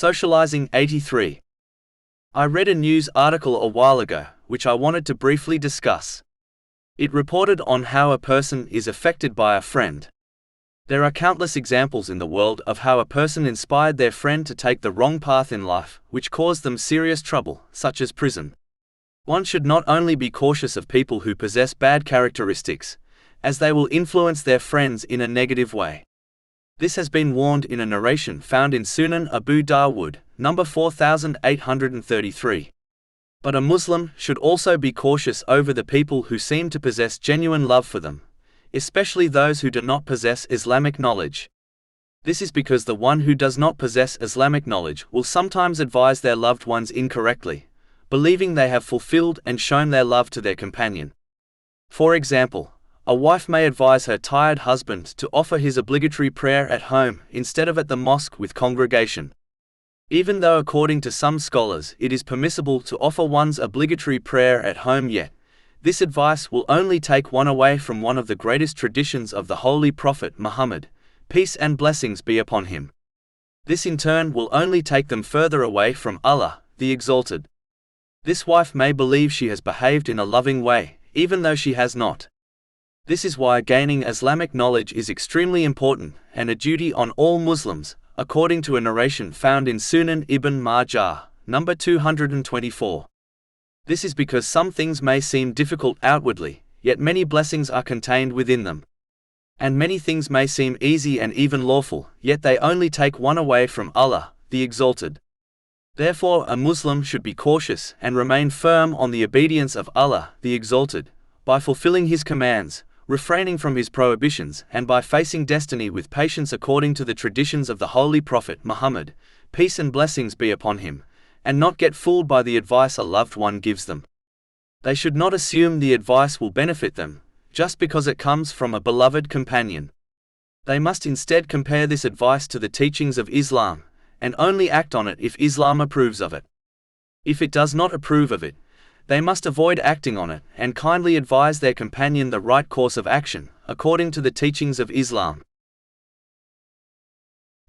Socializing 83. I read a news article a while ago, which I wanted to briefly discuss. It reported on how a person is affected by a friend. There are countless examples in the world of how a person inspired their friend to take the wrong path in life, which caused them serious trouble, such as prison. One should not only be cautious of people who possess bad characteristics, as they will influence their friends in a negative way. This has been warned in a narration found in Sunan Abu Dawud, number 4833. But a Muslim should also be cautious over the people who seem to possess genuine love for them, especially those who do not possess Islamic knowledge. This is because the one who does not possess Islamic knowledge will sometimes advise their loved ones incorrectly, believing they have fulfilled and shown their love to their companion. For example, a wife may advise her tired husband to offer his obligatory prayer at home instead of at the mosque with congregation. Even though according to some scholars it is permissible to offer one's obligatory prayer at home, yet this advice will only take one away from one of the greatest traditions of the Holy Prophet Muhammad, peace and blessings be upon him. This in turn will only take them further away from Allah, the Exalted. This wife may believe she has behaved in a loving way, even though she has not. This is why gaining Islamic knowledge is extremely important and a duty on all Muslims, according to a narration found in Sunan Ibn Majah, number 224. This is because some things may seem difficult outwardly, yet many blessings are contained within them. And many things may seem easy and even lawful, yet they only take one away from Allah, the Exalted. Therefore, a Muslim should be cautious and remain firm on the obedience of Allah, the Exalted, by fulfilling His commands, refraining from His prohibitions, and by facing destiny with patience according to the traditions of the Holy Prophet Muhammad, peace and blessings be upon him, and not get fooled by the advice a loved one gives them. They should not assume the advice will benefit them, just because it comes from a beloved companion. They must instead compare this advice to the teachings of Islam, and only act on it if Islam approves of it. If it does not approve of it, they must avoid acting on it and kindly advise their companion the right course of action, according to the teachings of Islam.